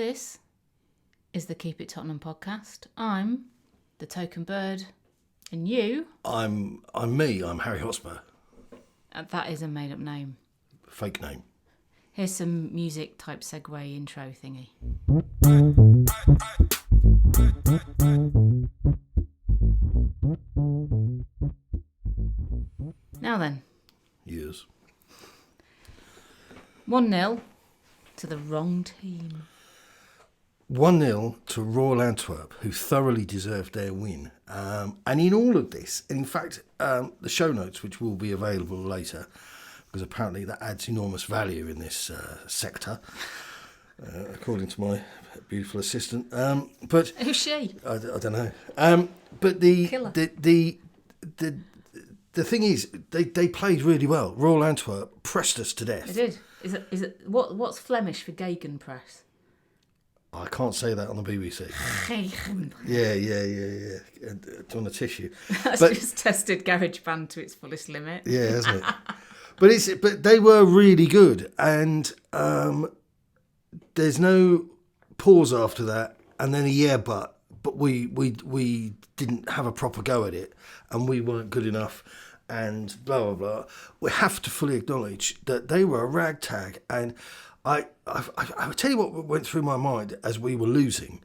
This is the Keep It Tottenham podcast. I'm the token bird, and you? I'm me. I'm Harry Hotspur. That is a made-up name. Fake name. Here's some music type segue intro thingy. Now then. Yes. 1-0 to the wrong team. 1-0 to Royal Antwerp, who thoroughly deserved their win. And in all of this, and in fact, the show notes, which will be available later, because apparently that adds enormous value in this sector, according to my beautiful assistant. But Who's she? I don't know. But the Killer. The thing is, they played really well. Royal Antwerp pressed us to death. They did. Is it what's Flemish for gegenpress? I can't say that on the BBC. Yeah. Do you want a tissue? That's just tested GarageBand to its fullest limit. Yeah, hasn't it? But they were really good, and there's no pause after that, and then a yeah, but we didn't have a proper go at it, and we weren't good enough, and blah blah blah. We have to fully acknowledge that they were a ragtag, and I would tell you what went through my mind as we were losing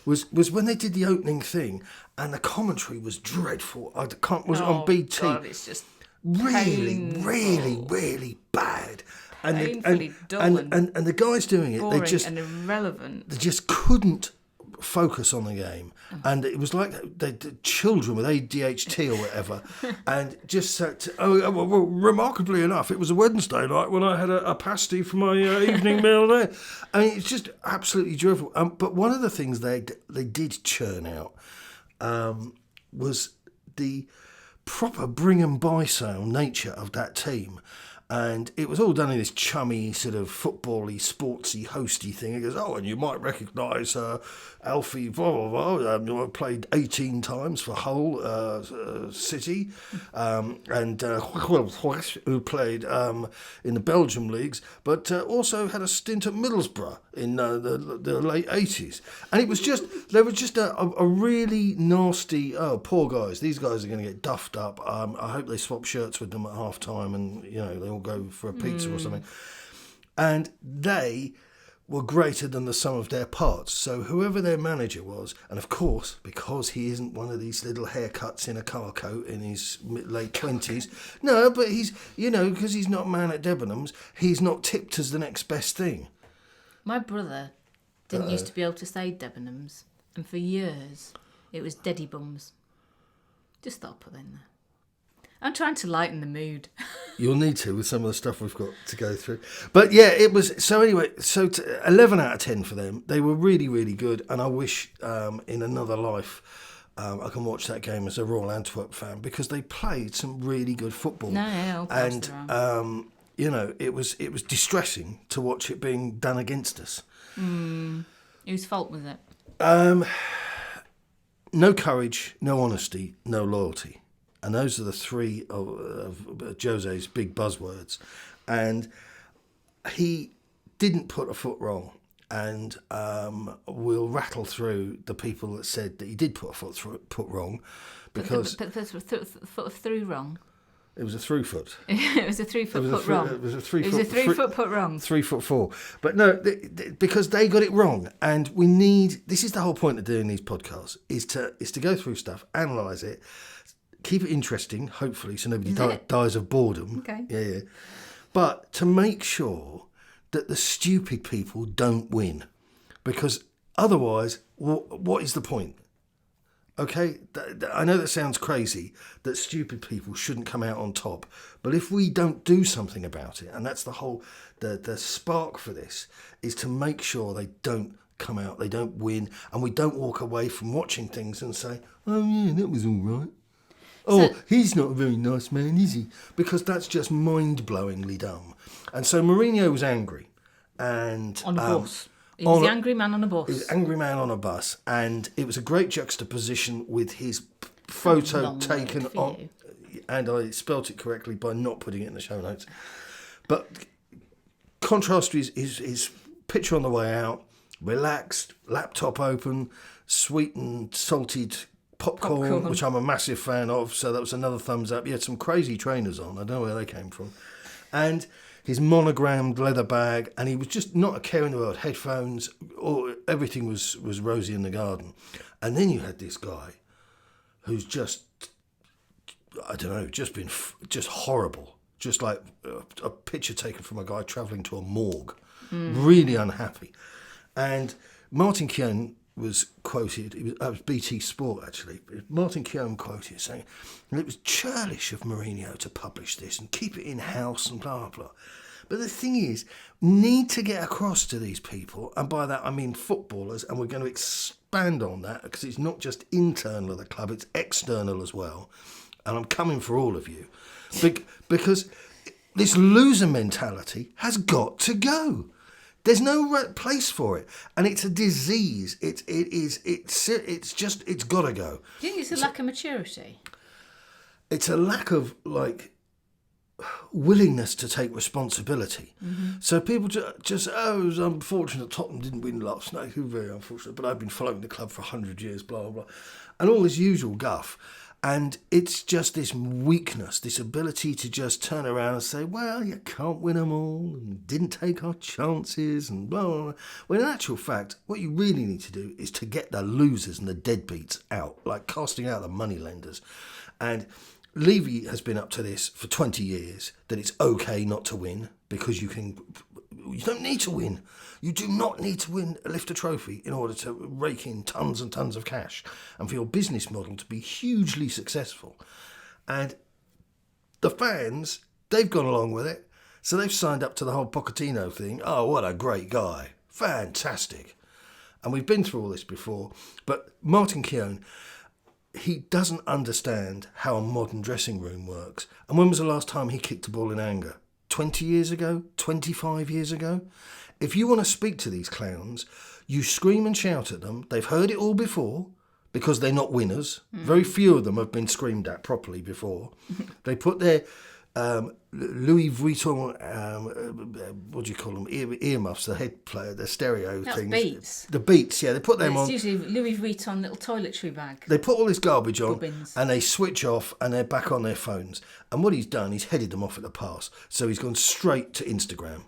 was when they did the opening thing, and the commentary was dreadful. It on BT? God, it's just really bad. And the guys doing it, boring and irrelevant. They just couldn't focus on the game, and it was like the children with ADHD or whatever, and just said, well, remarkably enough, it was a Wednesday night when I had a pasty for my evening meal there. I mean, it's just absolutely dreadful. But one of the things they did churn out was the proper bring and buy sale nature of that team. And it was all done in this chummy, sort of football-y, sportsy, hosty thing. He goes, and you might recognise Alfie, blah, blah, blah, who played 18 times for Hull City, and who played in the Belgium leagues, but also had a stint at Middlesbrough in the late 80s. And it was they were just a really nasty, poor guys. These guys are going to get duffed up. I hope they swap shirts with them at half-time and, they all go for a pizza or something. And they were greater than the sum of their parts. So whoever their manager was, and of course, because he isn't one of these little haircuts in a car coat in his late 20s, no, but he's, because he's not man at Debenhams, he's not tipped as the next best thing. My brother didn't used to be able to say Debenhams, and for years it was Deddy Bums. Just thought I'd put that in there. I'm trying to lighten the mood. You'll need to with some of the stuff we've got to go through. But yeah, it was... So anyway, 11 out of 10 for them. They were really, really good. And I wish in another life I can watch that game as a Royal Antwerp fan, because they played some really good football. And, it was distressing to watch it being done against us. Whose fault was it? No courage, no honesty, no loyalty. And those are the three of Jose's big buzzwords. And he didn't put a foot wrong. And we'll rattle through the people that said that he did put a foot wrong. Because foot through wrong. It was a through foot. It was a 3 foot put wrong. It was a 3 foot. foot. It was a 3 foot put wrong. 3'4". But no, because they got it wrong, and we need. This is the whole point of doing these podcasts: is to go through stuff, analyse it, keep it interesting, hopefully, so nobody dies of boredom. Okay. Yeah. But to make sure that the stupid people don't win, because otherwise, what is the point? Okay, I know that sounds crazy, that stupid people shouldn't come out on top. But if we don't do something about it, and that's the whole, the spark for this, is to make sure they don't come out, they don't win, and we don't walk away from watching things and say, oh yeah, that was all right. He's not a very nice man, is he? Because that's just mind-blowingly dumb. And so Mourinho was angry. And on a bus. He was the angry man on a bus. He was the angry man on a bus. And it was a great juxtaposition with his photo taken on... And I spelt it correctly by not putting it in the show notes. But contrast to his picture on the way out relaxed, laptop open, sweet and salted popcorn, which I'm a massive fan of, so that was another thumbs up. He had some crazy trainers on, I don't know where they came from. And his monogrammed leather bag, and he was just not a care in the world. Headphones, everything was rosy in the garden. And then you had this guy who's just, I don't know, just horrible. Just like a picture taken from a guy travelling to a morgue. Really unhappy. And Martin Keown was quoted, it was BT Sport actually, Martin Keown quoted saying, it was churlish of Mourinho to publish this and keep it in-house and blah, blah, blah. But the thing is, need to get across to these people, and by that I mean footballers, and we're going to expand on that because it's not just internal of the club, it's external as well. And I'm coming for all of you. Because this loser mentality has got to go. There's no right place for it, and it's a disease. It's got to go. Do you think it's a lack of maturity? It's a lack of willingness to take responsibility. So people just it was unfortunate Tottenham didn't win last night. Very unfortunate, but I've been following the club for 100 years. Blah blah blah, and all this usual guff. And it's just this weakness, this ability to just turn around and say, well, you can't win them all, and didn't take our chances, and blah, blah, blah. When in actual fact, what you really need to do is to get the losers and the deadbeats out, like casting out the moneylenders. And Levy has been up to this for 20 years, that it's okay not to win, because you don't need to win. You do not need to lift a trophy in order to rake in tons and tons of cash and for your business model to be hugely successful. And the fans, they've gone along with it. So they've signed up to the whole Pochettino thing. Oh, what a great guy. Fantastic. And we've been through all this before. But Martin Keown, he doesn't understand how a modern dressing room works. And when was the last time he kicked a ball in anger? 20 years ago? 25 years ago? If you want to speak to these clowns, you scream and shout at them. They've heard it all before because they're not winners. Very few of them have been screamed at properly before. They put their Louis Vuitton, what do you call them, earmuffs, the head player, the stereo things. Beats. The Beats, yeah, they put them on. It's usually Louis Vuitton little toiletry bag. They put all this garbage on Bobbins. and they switch off and they're back on their phones. And what he's done, he's headed them off at the pass. So he's gone straight to Instagram.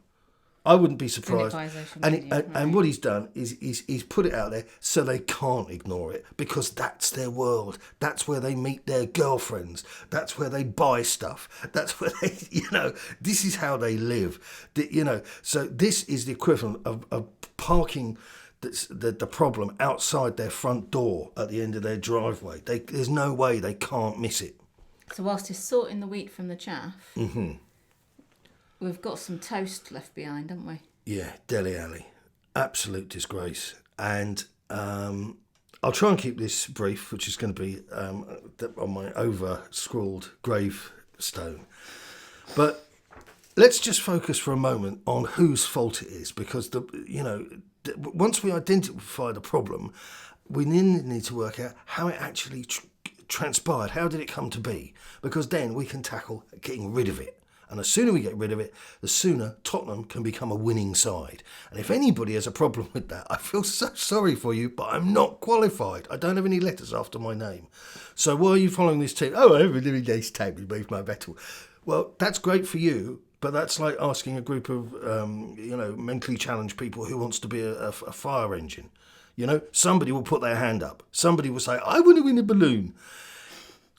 I wouldn't be surprised. And what he's done is he's put it out there so they can't ignore it, because that's their world. That's where they meet their girlfriends. That's where they buy stuff. That's where they, this is how they live. So this is the equivalent of parking the problem outside their front door at the end of their driveway. There's no way they can't miss it. So whilst he's sorting the wheat from the chaff, we've got some toast left behind, haven't we? Yeah, Dele Alli. Absolute disgrace. And I'll try and keep this brief, which is going to be on my over-scrawled gravestone. But let's just focus for a moment on whose fault it is, because once we identify the problem, we then need to work out how it actually transpired. How did it come to be? Because then we can tackle getting rid of it. And the sooner we get rid of it, the sooner Tottenham can become a winning side. And if anybody has a problem with that, I feel so sorry for you, but I'm not qualified. I don't have any letters after my name. So why are you following this team? Oh, every living day's time to move my battle. Well, that's great for you, but that's like asking a group of, mentally challenged people who wants to be a fire engine. Somebody will put their hand up. Somebody will say, I want to win a balloon.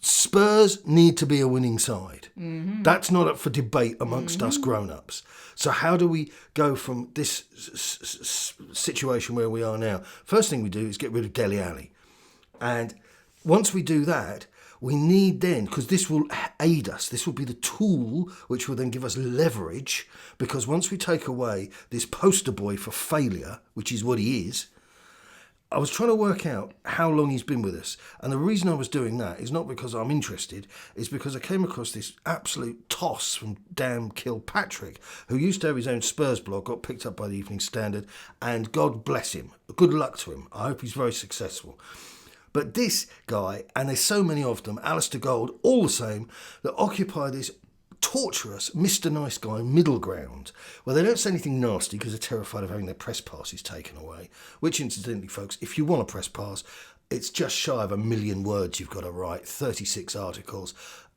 Spurs need to be a winning side. That's not up for debate amongst us grown-ups. So how do we go from this situation where we are now? First thing we do is get rid of Dele Alli. And once we do that, we need then, because this will aid us, this will be the tool which will then give us leverage, because once we take away this poster boy for failure, which is what he is, I was trying to work out how long he's been with us. And the reason I was doing that is not because I'm interested, it's because I came across this absolute toss from damn Kilpatrick, who used to have his own Spurs blog, got picked up by the Evening Standard, and God bless him. Good luck to him. I hope he's very successful. But this guy, and there's so many of them, Alistair Gold, all the same, that occupy this torturous Mr. Nice Guy middle ground where they don't say anything nasty because they're terrified of having their press passes taken away, which incidentally, folks, if you want a press pass, it's just shy of 1 million words you've got to write, 36 articles,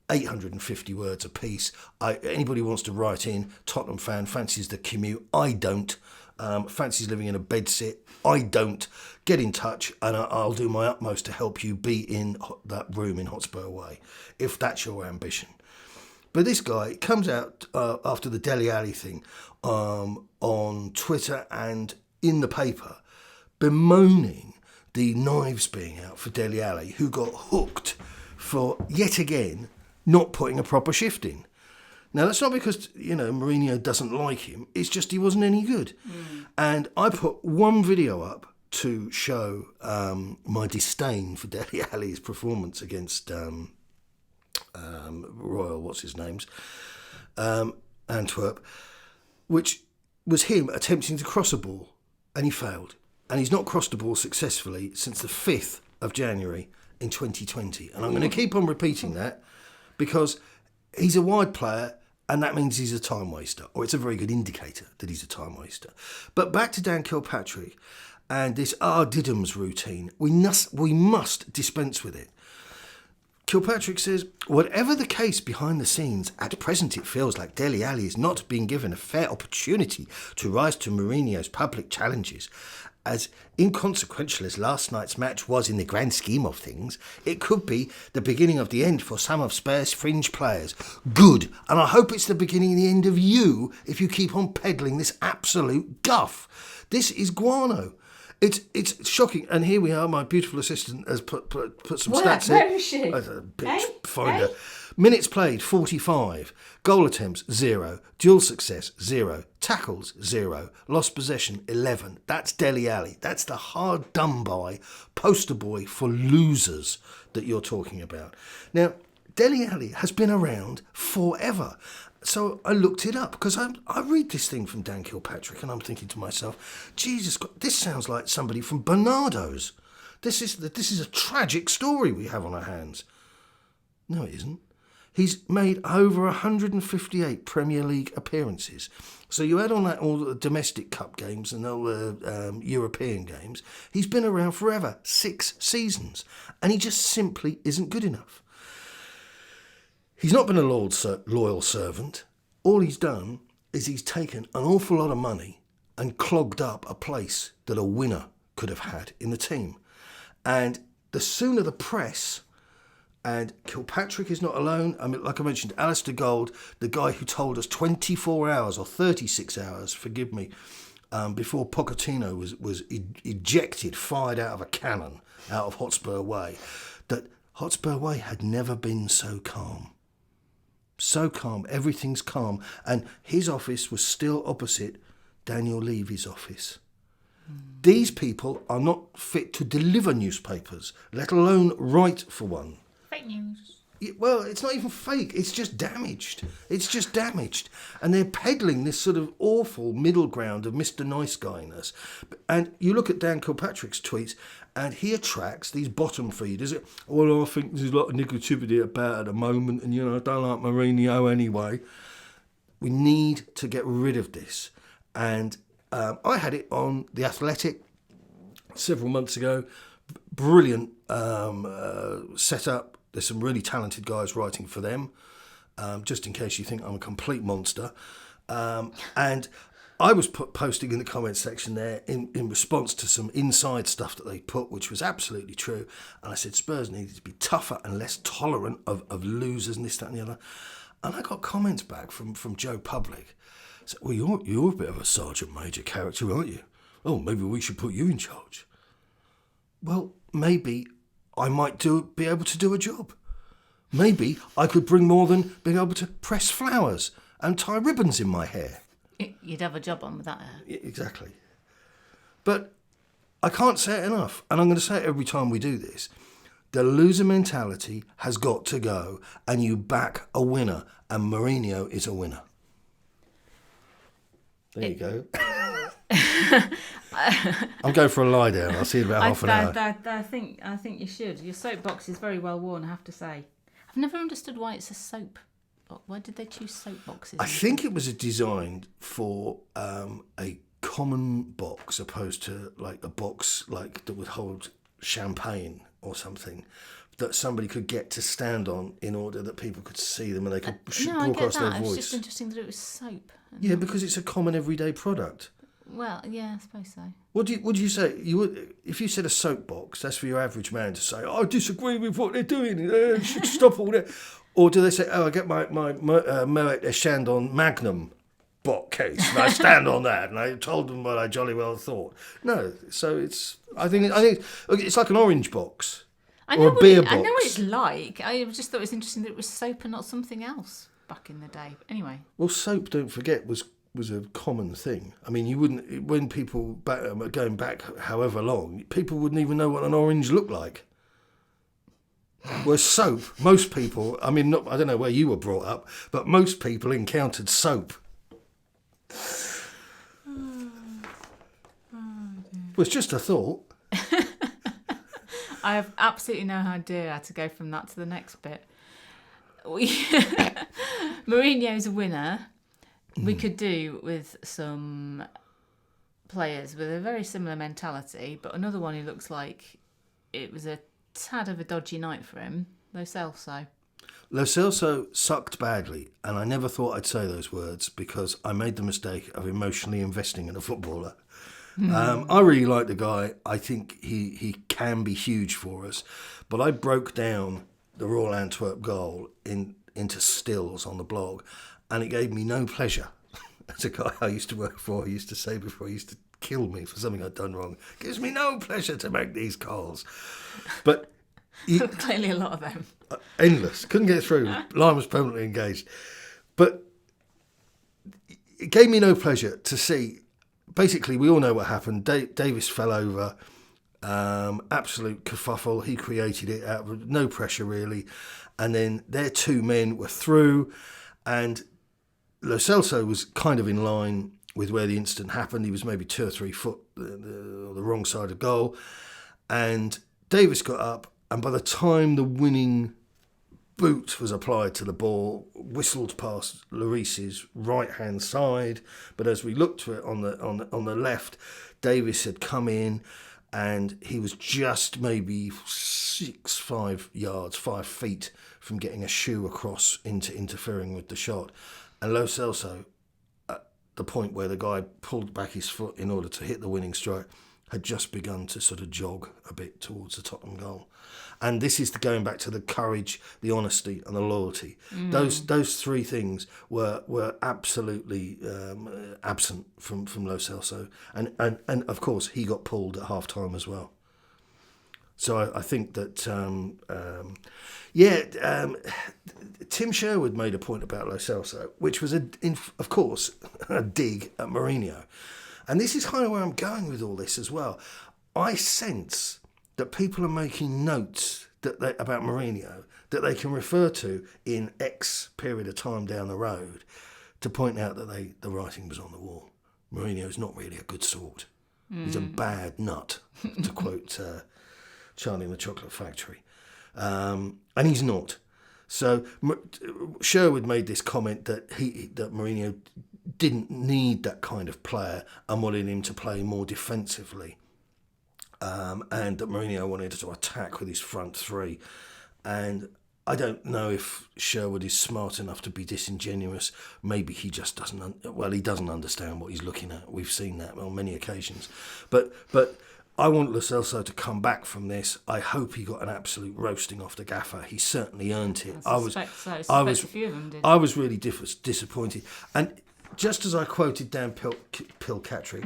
850 words a piece. Anybody who wants to write in, Tottenham fan, fancies the commute, I don't. Fancies living in a bedsit, I don't. Get in touch and I'll do my utmost to help you be in that room in Hotspur Way, if that's your ambition. But this guy comes out after the Dele Alli thing on Twitter and in the paper, bemoaning the knives being out for Dele Alli, who got hooked for, yet again, not putting a proper shift in. Now, that's not because, Mourinho doesn't like him. It's just he wasn't any good. And I put one video up to show my disdain for Dele Alli's performance against Royal, Antwerp, which was him attempting to cross a ball, and he failed. And he's not crossed a ball successfully since the 5th of January in 2020. And I'm going to keep on repeating that because he's a wide player, and that means he's a time waster, or it's a very good indicator that he's a time waster. But back to Dan Kilpatrick and this Diddums routine, we must dispense with it. Kilpatrick says, whatever the case behind the scenes, at present it feels like Dele Alli is not being given a fair opportunity to rise to Mourinho's public challenges. As inconsequential as last night's match was in the grand scheme of things, it could be the beginning of the end for some of Spurs' fringe players. Good, and I hope it's the beginning of the end of you if you keep on peddling this absolute guff. This is guano. It's shocking, and here we are. My beautiful assistant has put some stats in. Where is she? Find her. Minutes played 45, goal attempts 0, dual success 0, tackles 0, lost possession 11. That's Dele Alli. That's the hard done by poster boy for losers that you're talking about. Now, Dele Alli has been around forever. So I looked it up because I read this thing from Dan Kilpatrick and I'm thinking to myself, Jesus God, this sounds like somebody from Bernardo's. This is a tragic story we have on our hands. No, it isn't. He's made over 158 Premier League appearances. So you add on that all the domestic cup games and all the European games. He's been around forever, 6 seasons, and he just simply isn't good enough. He's not been a loyal servant. All he's done is he's taken an awful lot of money and clogged up a place that a winner could have had in the team. And the sooner the press, and Kilpatrick is not alone. I mean, like I mentioned, Alistair Gold, the guy who told us 24 hours or 36 hours, forgive me, before Pochettino was ejected, fired out of a cannon out of Hotspur Way, that Hotspur Way had never been so calm. So calm, everything's calm. And his office was still opposite Daniel Levy's office. These people are not fit to deliver newspapers, let alone write for one. Fake news. Well, it's not even fake. It's just damaged. And they're peddling this sort of awful middle ground of Mr. Nice Guyness. And you look at Dan Kilpatrick's tweets, and he attracts these bottom feeders. Well, I think there's a lot of negativity about it at the moment, and, I don't like Mourinho anyway. We need to get rid of this. And I had it on The Athletic several months ago. Brilliant setup. There's some really talented guys writing for them, just in case you think I'm a complete monster. And I was posting in the comments section there in response to some inside stuff that they put, which was absolutely true. And I said Spurs needed to be tougher and less tolerant of losers and this, that and the other. And I got comments back from Joe Public. Said, well, you're a bit of a Sergeant Major character, aren't you? Oh, maybe we should put you in charge. Well, maybe I might be able to do a job. Maybe I could bring more than being able to press flowers and tie ribbons in my hair. You'd have a job on with that hair. Exactly. But I can't say it enough, and I'm going to say it every time we do this. The loser mentality has got to go, and you back a winner, and Mourinho is a winner. There you go. I'm going for a lie down. I'll see you in about half an hour. I think you should. Your soapbox is very well worn, I have to say. I've never understood why it's a soap Why did they choose soapboxes? I think it was designed for a common box, opposed to like a box like that would hold champagne or something, that somebody could get to stand on in order that people could see them and they could broadcast their voice. It's just interesting that it was soap. Yeah, because it's a common everyday product. Well, yeah, I suppose so. Would you say? If you said a soapbox, that's for your average man to say, I disagree with what they're doing, they should stop all that. Or do they say, I get my Moet Chandon Magnum case and I stand on that and I told them what I jolly well thought? No, so I think it's like an orange box or a beer box. I know what it's like. I just thought it was interesting that it was soap and not something else back in the day. Anyway. Well, soap, don't forget, was a common thing. I mean, you wouldn't, when people going back however long, people wouldn't even know what an orange looked like. Whereas soap, most people, I mean, I don't know where you were brought up, but most people encountered soap. It was just a thought. I have absolutely no idea how to go from that to the next bit. Mourinho's a winner. We could do with some players with a very similar mentality, but another one who looks like it was a tad of a dodgy night for him, Lo Celso. Lo Celso sucked badly, and I never thought I'd say those words because I made the mistake of emotionally investing in a footballer. I really like the guy. I think he can be huge for us, but I broke down the Royal Antwerp goal into stills on the blog, and it gave me no pleasure. As a guy I used to work for, he used to say before, he used to kill me for something I'd done wrong. It gives me no pleasure to make these calls. But clearly a lot of them. Endless. Couldn't get through. Line was permanently engaged. But it gave me no pleasure to see. Basically, we all know what happened. Davis fell over. Absolute kerfuffle. He created it out of no pressure, really. And then their two men were through. And Lo Celso was kind of in line with where the incident happened. He was maybe 2 or 3 foot the wrong side of goal. And Davis got up, and by the time the winning boot was applied to the ball, whistled past Lloris's right-hand side. But as we looked to it on the left, Davis had come in, and he was just maybe 5 feet from getting a shoe across into interfering with the shot. And Lo Celso, at the point where the guy pulled back his foot in order to hit the winning strike, had just begun to sort of jog a bit towards the Tottenham goal. And this is going back to the courage, the honesty and the loyalty. Those 3 things were absolutely absent from Lo Celso. And of course, he got pulled at half-time as well. So I think that, Tim Sherwood made a point about Lo Celso, which was, of course, a dig at Mourinho. And this is kind of where I'm going with all this as well. I sense that people are making notes about Mourinho that they can refer to in X period of time down the road to point out that the writing was on the wall. Mourinho is not really a good sort. He's a bad nut, to quote Charlie in the Chocolate Factory. And he's not. So Sherwood made this comment that Mourinho didn't need that kind of player and wanted him to play more defensively. And that Mourinho wanted to attack with his front 3. And I don't know if Sherwood is smart enough to be disingenuous. Maybe he just doesn't. He doesn't understand what he's looking at. We've seen that on many occasions. But I want Lo Celso to come back from this. I hope he got an absolute roasting off the gaffer. He certainly earned it. I suspect a few of them did. I was really disappointed. And just as I quoted Dan Pilkatry,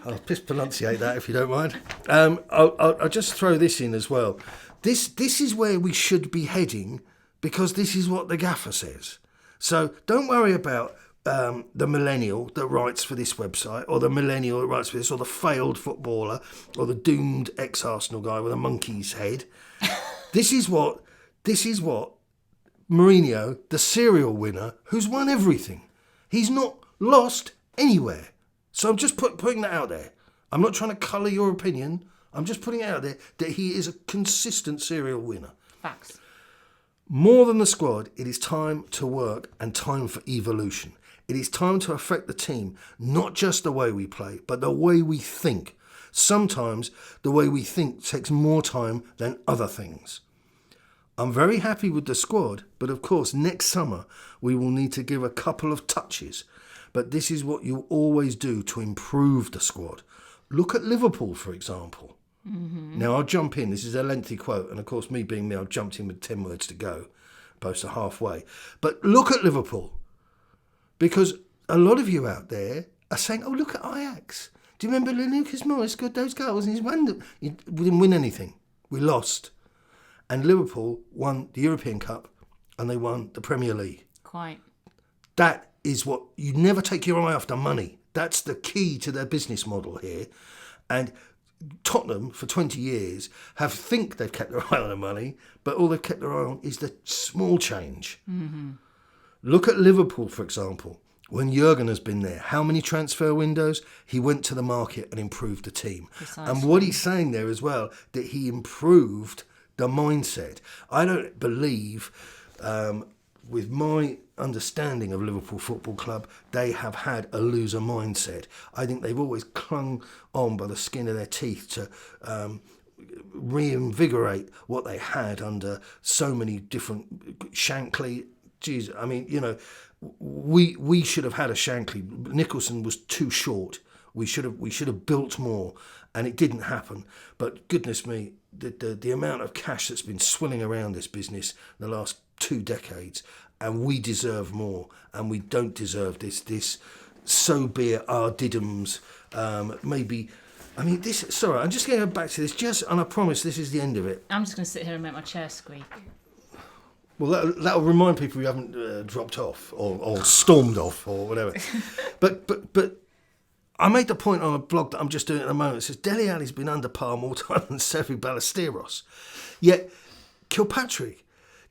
I'll just pronunciate that if you don't mind. I'll just throw this in as well. This is where we should be heading, because this is what the gaffer says. So don't worry about the millennial that writes for this website, or the millennial that writes for this, or the failed footballer, or the doomed ex-Arsenal guy with a monkey's head. This is what Mourinho, the serial winner, who's won everything. He's not lost anywhere. So I'm just putting that out there. I'm not trying to colour your opinion. I'm just putting it out there that he is a consistent serial winner. Facts. More than the squad, it is time to work and time for evolution. It is time to affect the team, not just the way we play, but the way we think. Sometimes the way we think takes more time than other things. I'm very happy with the squad, but of course next summer we will need to give a couple of touches. But this is what you always do to improve the squad. Look at Liverpool, for example. Mm-hmm. Now I'll jump in. This is a lengthy quote, and of course me being me, I've jumped in with 10 words to go, opposed to halfway. But look at Liverpool. Because a lot of you out there are saying, oh, look at Ajax. Do you remember Lucas Morris scored those goals? And we didn't win anything. We lost. And Liverpool won the European Cup and they won the Premier League. Quite. That is what, you never take your eye off the money. That's the key to their business model here. And Tottenham, for 20 years, think they've kept their eye on the money, but all they've kept their eye on is the small change. Mm-hmm. Look at Liverpool, for example. When Jurgen has been there, how many transfer windows? He went to the market and improved the team. Precisely. And what he's saying there as well, that he improved the mindset. I don't believe, with my understanding of Liverpool Football Club, they have had a loser mindset. I think they've always clung on by the skin of their teeth to reinvigorate what they had under so many different Shankly. Geez, I mean, you know, we should have had a Shankly. Nicholson was too short. We should have built more, and it didn't happen. But goodness me, the amount of cash that's been swilling around this business the last 2 decades, and we deserve more, and we don't deserve this. So be it, our diddums. Maybe. I mean, this. Sorry, I'm just going to go back to this. And I promise this is the end of it. I'm just going to sit here and make my chair squeak. Well, that'll remind people you haven't dropped off or stormed off or whatever. But I made the point on a blog that I'm just doing at the moment. It says Dele Alli's been under par more time than Sevi Ballesteros. Yet Kilpatrick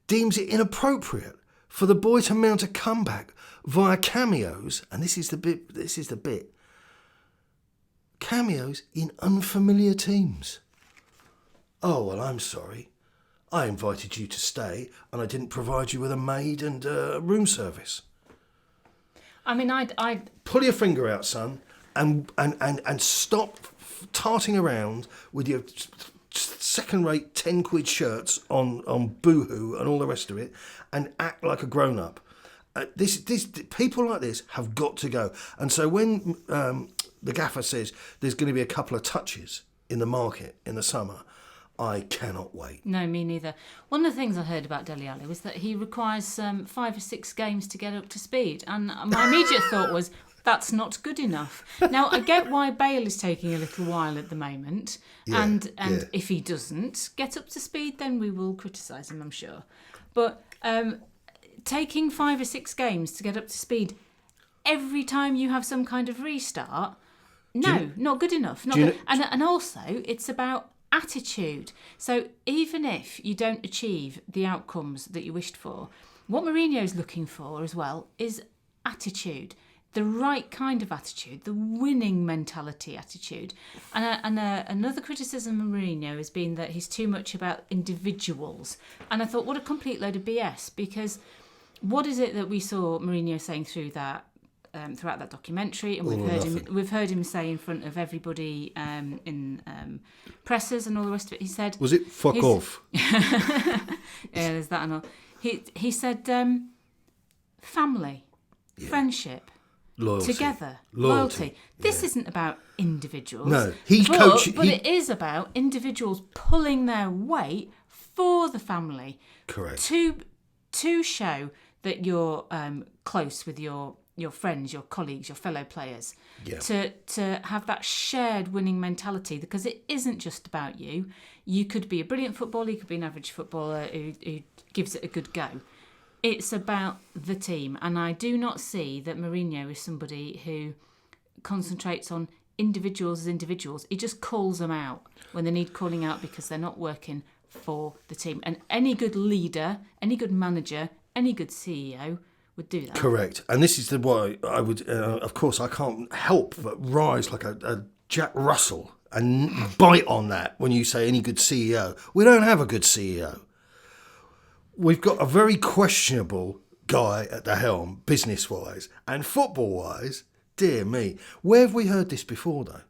deems it inappropriate for the boy to mount a comeback via cameos, and this is the bit. Cameos in unfamiliar teams. Oh, well, I'm sorry. I invited you to stay, and I didn't provide you with a maid and room service. I mean, I'd pull your finger out, son, and stop tarting around with your second-rate 10-quid shirts on Boohoo and all the rest of it, and act like a grown-up. This people like this have got to go. And so when the gaffer says there's going to be a couple of touches in the market in the summer, I cannot wait. No, me neither. One of the things I heard about Dele Alli was that he requires 5 or 6 games to get up to speed. And my immediate thought was, that's not good enough. Now, I get why Bale is taking a little while at the moment. Yeah, and if he doesn't get up to speed, then we will criticise him, I'm sure. But taking 5 or 6 games to get up to speed every time you have some kind of restart, not good enough. Not good. And also, it's about attitude. So even if you don't achieve the outcomes that you wished for, what Mourinho is looking for as well is attitude, the right kind of attitude, the winning mentality attitude. And another criticism of Mourinho has been that he's too much about individuals. And I thought, what a complete load of BS, because what is it that we saw Mourinho saying throughout that documentary, and we've heard him say in front of everybody in presses and all the rest of it. He said, "Was it fuck off?" Yeah, there's that and all. He said, family, friendship, loyalty. This isn't about individuals. No, he's coaching, but it is about individuals pulling their weight for the family. Correct. To show that you're close with your friends, your colleagues, your fellow players, to have that shared winning mentality, because it isn't just about you. You could be a brilliant footballer, you could be an average footballer who gives it a good go. It's about the team, and I do not see that Mourinho is somebody who concentrates on individuals as individuals. He just calls them out when they need calling out because they're not working for the team. And any good leader, any good manager, any good CEO would do that. Correct. And this is why I would, of course, I can't help but rise like a Jack Russell and bite on that when you say any good CEO. We don't have a good CEO. we've got a very questionable guy at the helm, business-wise, and football-wise, dear me. Where have we heard this before, though?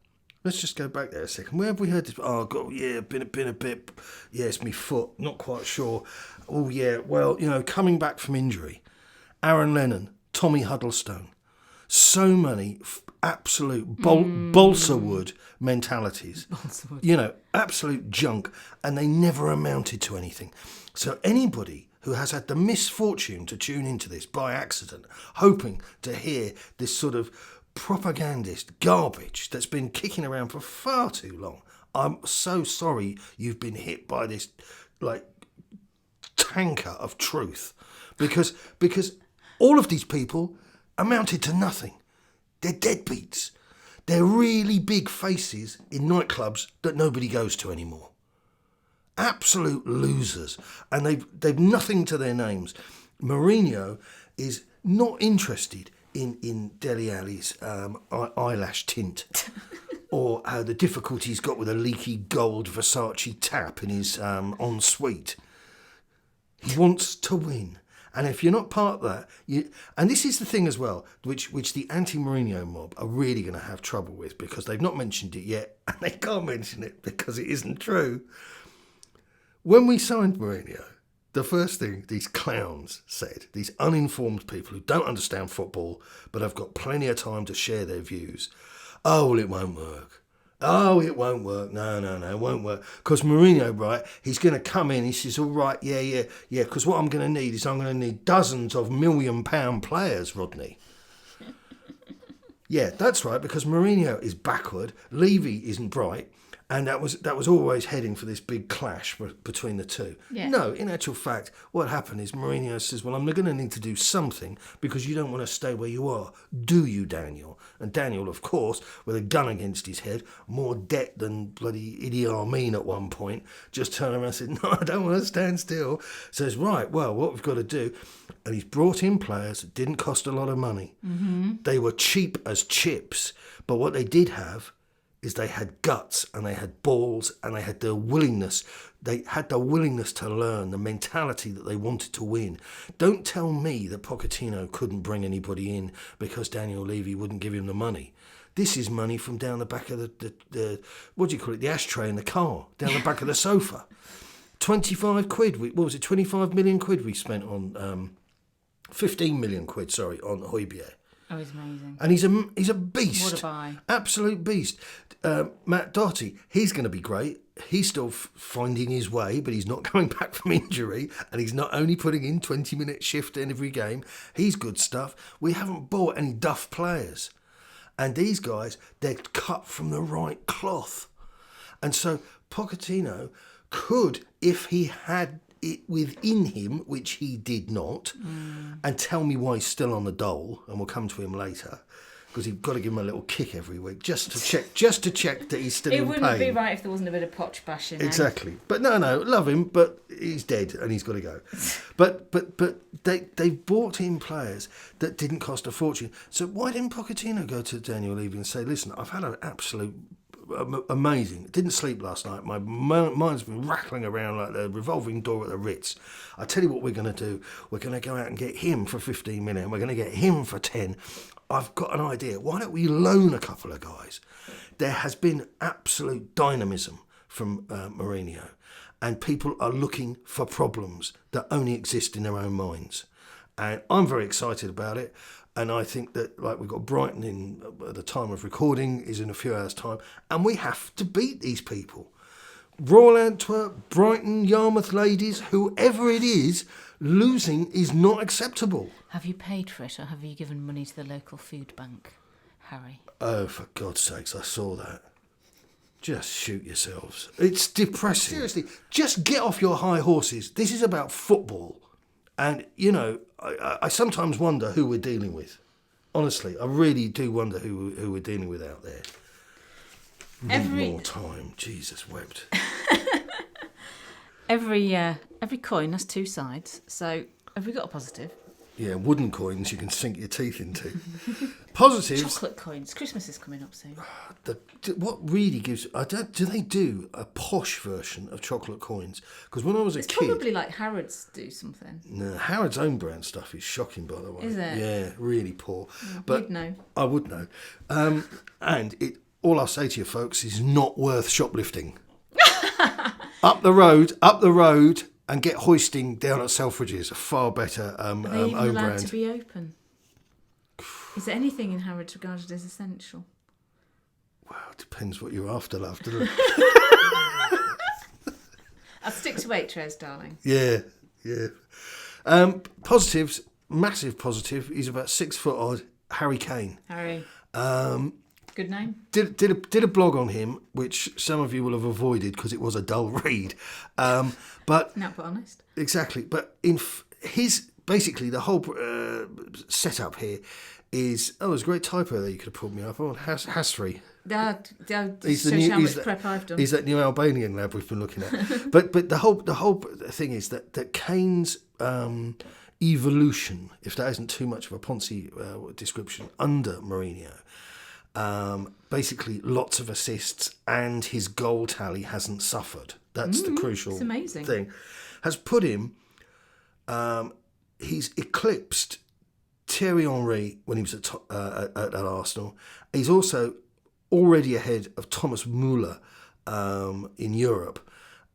Let's just go back there a second. Where have we heard this? Oh, God, yeah, been a bit. Yeah, it's me foot. Not quite sure. Oh, yeah. Well, coming back from injury, Aaron Lennon, Tommy Huddlestone, so many absolute balsa wood mentalities. Balsa wood. Absolute junk, and they never amounted to anything. So anybody who has had the misfortune to tune into this by accident, hoping to hear this sort of propagandist garbage that's been kicking around for far too long, I'm so sorry you've been hit by this tanker of truth, because all of these people amounted to nothing. They're deadbeats. They're really big faces in nightclubs that nobody goes to anymore. Absolute losers, and they've nothing to their names. Mourinho is not interested in Dele Alli's eyelash tint or the difficulty he's got with a leaky gold Versace tap in his ensuite. He wants to win. And if you're not part of that, and this is the thing as well, which the anti-Mourinho mob are really going to have trouble with, because they've not mentioned it yet, and they can't mention it because it isn't true. When we signed Mourinho, the first thing these clowns said, these uninformed people who don't understand football but have got plenty of time to share their views, oh, well, it won't work. Oh, it won't work. No, it won't work. Because Mourinho, right, he's going to come in, he says, all right, yeah, because what I'm going to need is I'm going to need dozens of £1 million players, Rodney. Yeah, that's right, because Mourinho is backward, Levy isn't bright, and that was always heading for this big clash between the two. Yeah. No, in actual fact, what happened is Mourinho says, well, I'm going to need to do something because you don't want to stay where you are. Do you, Daniel? And Daniel, of course, with a gun against his head, more debt than bloody Idi Amin at one point, just turned around and said, no, I don't want to stand still. Says, right, well, what we've got to do, and he's brought in players that didn't cost a lot of money. Mm-hmm. They were cheap as chips, but what they did have is they had guts and they had balls and they had the willingness. They had the willingness to learn, the mentality that they wanted to win. Don't tell me that Pochettino couldn't bring anybody in because Daniel Levy wouldn't give him the money. This is money from down the back of the what do you call it, the ashtray in the car, down the back of the sofa. 25 quid, what was it, 25 million quid we spent on, 15 million quid, sorry, on Højbjerg. Oh, he's amazing. And he's a beast. What a buy. Absolute beast. Matt Doherty, he's going to be great. He's still finding his way, but he's not coming back from injury, and he's not only putting in 20-minute shift in every game. He's good stuff. We haven't bought any duff players. And these guys, they're cut from the right cloth. And so Pochettino could, if he had it within him, which he did not, and tell me why he's still on the dole, and we'll come to him later, because you've got to give him a little kick every week just to check that he's still in pain. It wouldn't be right if there wasn't a bit of potch bashing. Exactly. But no, love him, but he's dead and he's got to go. But they brought in players that didn't cost a fortune. So why didn't Pochettino go to Daniel Levy and say, listen, I've had an absolute amazing. Didn't sleep last night. My mind's been rattling around like the revolving door at the Ritz. I tell you what we're going to do. We're going to go out and get him for 15 million. We're going to get him for 10. I've got an idea. Why don't we loan a couple of guys? There has been absolute dynamism from Mourinho, and people are looking for problems that only exist in their own minds. And I'm very excited about it. And I think that, like, we've got Brighton in at the time of recording is in a few hours' time, and we have to beat these people. Royal Antwerp, Brighton, Yarmouth Ladies, whoever it is, losing is not acceptable. Have you paid for it, or have you given money to the local food bank, Harry? Oh, for God's sakes, I saw that. Just shoot yourselves. It's depressing. Seriously, just get off your high horses. This is about football. And, I sometimes wonder who we're dealing with. Honestly, I really do wonder who we're dealing with out there. Need more time. Jesus wept. Every coin has two sides. So have we got a positive? Yeah, wooden coins you can sink your teeth into. Positives. Chocolate coins. Christmas is coming up soon. What really gives... do they do a posh version of chocolate coins? Because when I was a It's kid... probably like Harrods do something. No, Harrods' own brand stuff is shocking, by the way. Is it? Yeah, really poor. You'd know. I would know. And all I'll say to you folks is not worth shoplifting. Up the road, and get hoisting down at Selfridges. A far better Are they even own allowed brand. to be open? Is there anything in Harrods regarded as essential? Well, it depends what you're after, love, doesn't it? I'll stick to Waitrose, darling. Yeah. Positives, massive positive. He's about 6 foot odd. Harry Kane. Harry. Good name. Did a blog on him, which some of you will have avoided because it was a dull read. But Not but honest. exactly. But in his basically the whole setup here is there's a great typo there you could have pulled me up on. Hasri. That He's shows how much prep I've done. He's that new Albanian lad we've been looking at. but the whole thing is that Kane's evolution, if that isn't too much of a Ponzi description, under Mourinho. Basically, lots of assists and his goal tally hasn't suffered. That's the crucial thing. Has put him. He's eclipsed Thierry Henry when he was at Arsenal. He's also already ahead of Thomas Müller in Europe,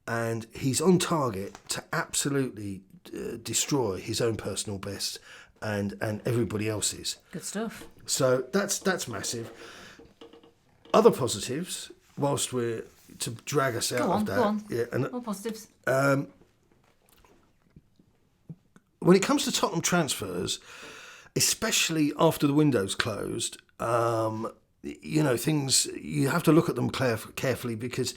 and he's on target to absolutely destroy his own personal best and everybody else's. Good stuff. So that's massive. Other positives, whilst we're to drag us out of that. Go on. Yeah, and More positives. when it comes to Tottenham transfers, especially after the window's closed, things you have to look at them carefully because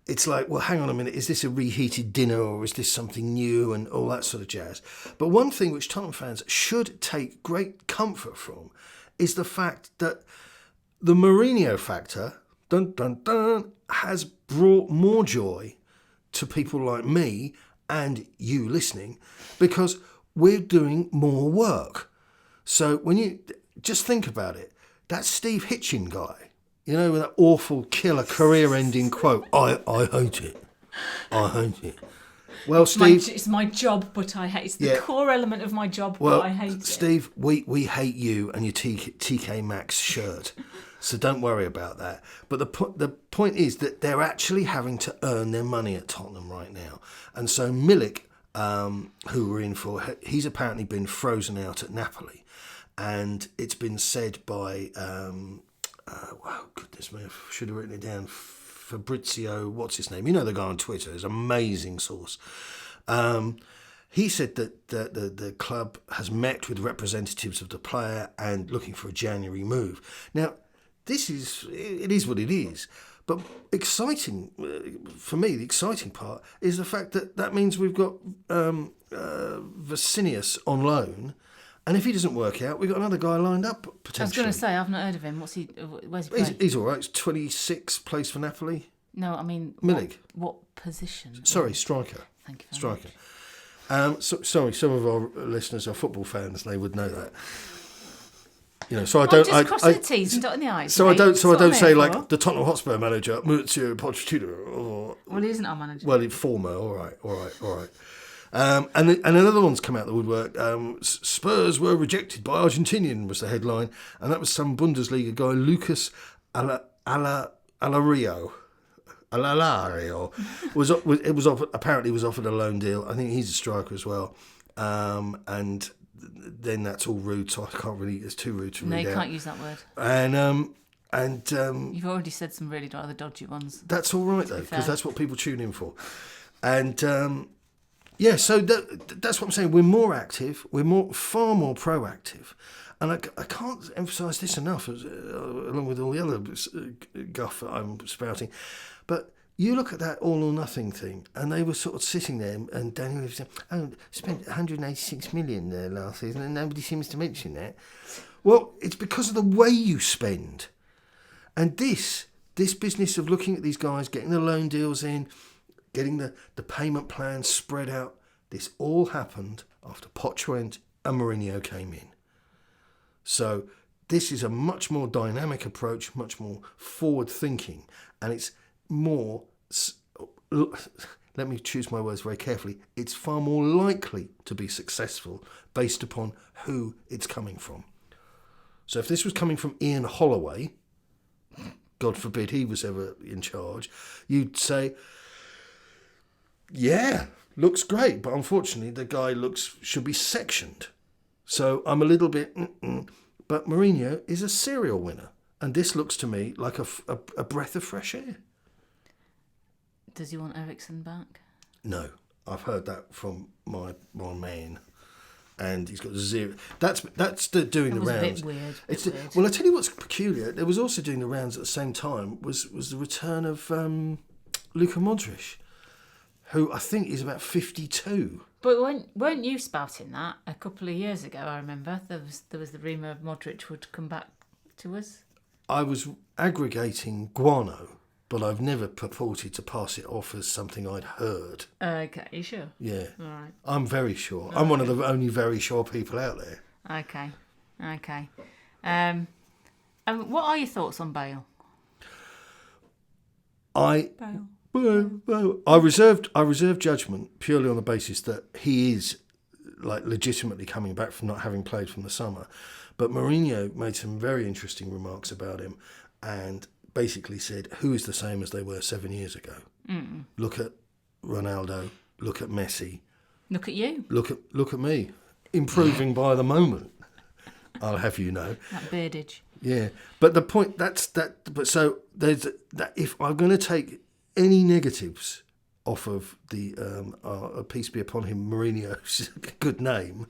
it's like, well, hang on a minute, is this a reheated dinner or is this something new and all that sort of jazz? But one thing which Tottenham fans should take great comfort from is the fact that the Mourinho factor, has brought more joy to people like me and you listening because we're doing more work. So when you just think about it, that Steve Hitchin guy, with that awful killer career-ending quote, I hate it. I hate it. Well, Steve... It's my job, but I hate it. It's the core element of my job, but I hate it. Steve, we hate you and your TK Maxx shirt. So don't worry about that. But the point is that they're actually having to earn their money at Tottenham right now. And so Milik, who we're in for, he's apparently been frozen out at Napoli. And it's been said by... goodness me, I should have written it down. Fabrizio, what's his name? The guy on Twitter. He's an amazing source. He said that the club has met with representatives of the player and looking for a January move. Now, it is what it is. But exciting, for me, the exciting part is the fact that means we've got Vasinius on loan. And if he doesn't work out, we've got another guy lined up, potentially. I was going to say, I've not heard of him. Where's he playing? He's all right. He's 26, plays for Napoli. No, I mean... Milik. What position? Sorry, striker. Thank you very much. Sorry, some of our listeners are football fans. They would know that. So I don't... Just crossing the T's and dotting the I's. So I don't say, for. like, the Tottenham Hotspur manager, Maurizio Pochettino, or... Well, he isn't our manager. Well, former. All right. And another one's come out the woodwork. Spurs were rejected by Argentinian was the headline, and that was some Bundesliga guy, Lucas Alario. Apparently was offered a loan deal. I think he's a striker as well. And then that's all rude, so I can't really. It's too rude to read out. No, you can't use that word. And you've already said some really rather dodgy ones. That's all right though, because that's what people tune in for. And. Yeah, so that's what I'm saying. We're more active. We're far more proactive. And I can't emphasise this enough, along with all the other guff that I'm spouting. But you look at that all or nothing thing, and they were sort of sitting there, and Daniel was saying, spent 186 million there last season, and nobody seems to mention that. Well, it's because of the way you spend. And this business of looking at these guys, getting the loan deals in, getting the payment plans spread out, this all happened after Poch went, and Mourinho came in. So this is a much more dynamic approach, much more forward-thinking, and it's more, let me choose my words very carefully, it's far more likely to be successful based upon who it's coming from. So if this was coming from Ian Holloway, God forbid he was ever in charge, you'd say, yeah, looks great, but unfortunately the guy should be sectioned. So I'm a little bit, but Mourinho is a serial winner, and this looks to me like a breath of fresh air. Does he want Eriksen back? No, I've heard that from my man, and he's got zero. That's doing the rounds. A bit weird. Well, I tell you what's peculiar. There was also doing the rounds at the same time was the return of Luka Modric, who I think is about 52. But weren't you spouting that a couple of years ago? I remember there was the rumour Modric would come back to us. I was aggregating guano, but I've never purported to pass it off as something I'd heard. Okay, you sure? Yeah. All right. I'm very sure. I'm one of the only very sure people out there. Okay. And what are your thoughts on Bale? I reserved judgment purely on the basis that he is like legitimately coming back from not having played from the summer. But Mourinho made some very interesting remarks about him and basically said, who is the same as they were 7 years ago? Look at Ronaldo, look at Messi. Look at you. Look at me. Improving by the moment, I'll have you know. That beardage. Yeah. But the point, but so there's that if I'm going to take any negatives off of the peace be upon him, Mourinho's good name,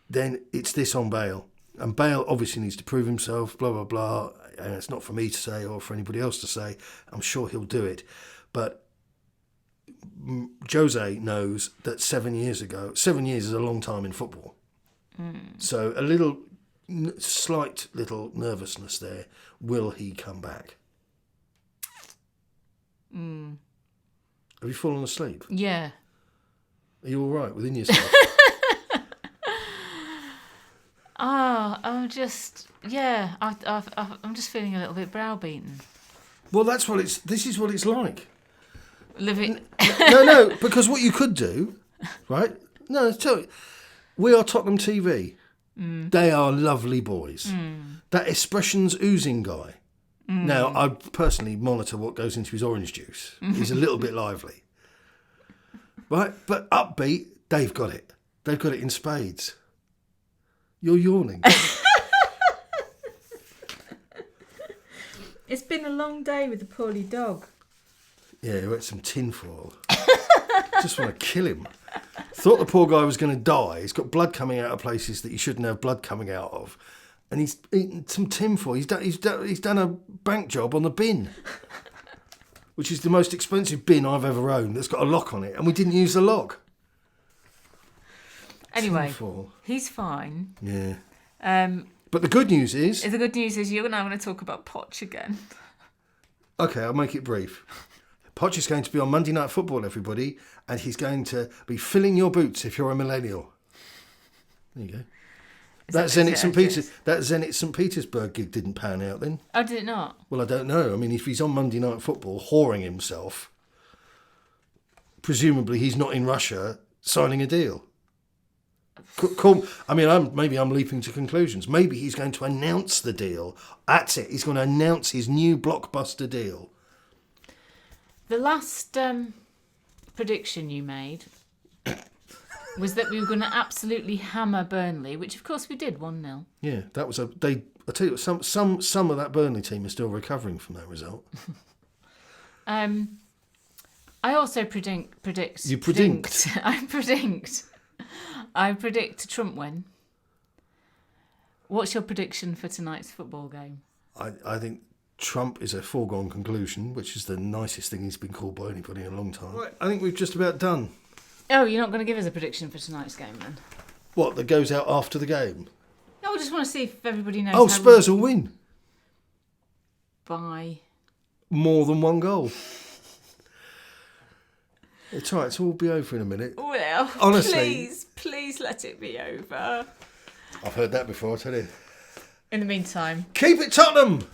then it's this on Bale. And Bale obviously needs to prove himself, blah, blah, blah. And it's not for me to say or for anybody else to say. I'm sure he'll do it. But Jose knows that 7 years is a long time in football. So a slight little nervousness there. Will he come back? Have you fallen asleep? Yeah. Are you all right within yourself? I'm just I'm just feeling a little bit browbeaten. Well, this is what it's like. Living. No, because what you could do, right? No, tell you, we are Tottenham TV. They are lovely boys. That Expressions oozing guy. Now, I personally monitor what goes into his orange juice. He's a little bit lively. Right? But upbeat, they've got it. They've got it in spades. You're yawning. It's been a long day with the poorly dog. Yeah, he ate some tinfoil. Just want to kill him. Thought the poor guy was going to die. He's got blood coming out of places that you shouldn't have blood coming out of. And he's eaten some tinfoil. He's done a bank job on the bin, which is the most expensive bin I've ever owned. That's got a lock on it, and we didn't use the lock. Anyway, tinfoil. He's fine. Yeah. But the good news is... you're now going to talk about Poch again. Okay, I'll make it brief. Poch is going to be on Monday Night Football, everybody, and he's going to be filling your boots if you're a millennial. There you go. That Zenit St. Petersburg gig didn't pan out then. Oh, did it not? Well, I don't know. I mean, if he's on Monday Night Football whoring himself, presumably he's not in Russia signing a deal. Cool. I mean, maybe I'm leaping to conclusions. Maybe he's going to announce the deal. That's it. He's going to announce his new blockbuster deal. The last prediction you made was that we were going to absolutely hammer Burnley, which of course we did, 1-0. Yeah, that was I tell you, some of that Burnley team is still recovering from that result. I also predict. You predict. I predict Trump win. What's your prediction for tonight's football game? I think Trump is a foregone conclusion, which is the nicest thing he's been called by anybody in a long time. Right, I think we've just about done. Oh, you're not going to give us a prediction for tonight's game then? What, that goes out after the game? No, I just want to see if everybody knows. Oh, Spurs will win. By? More than one goal. It's all right. It's all be over in a minute. Well, Honestly. please let it be over. I've heard that before, I tell you. In the meantime, Keep it Tottenham!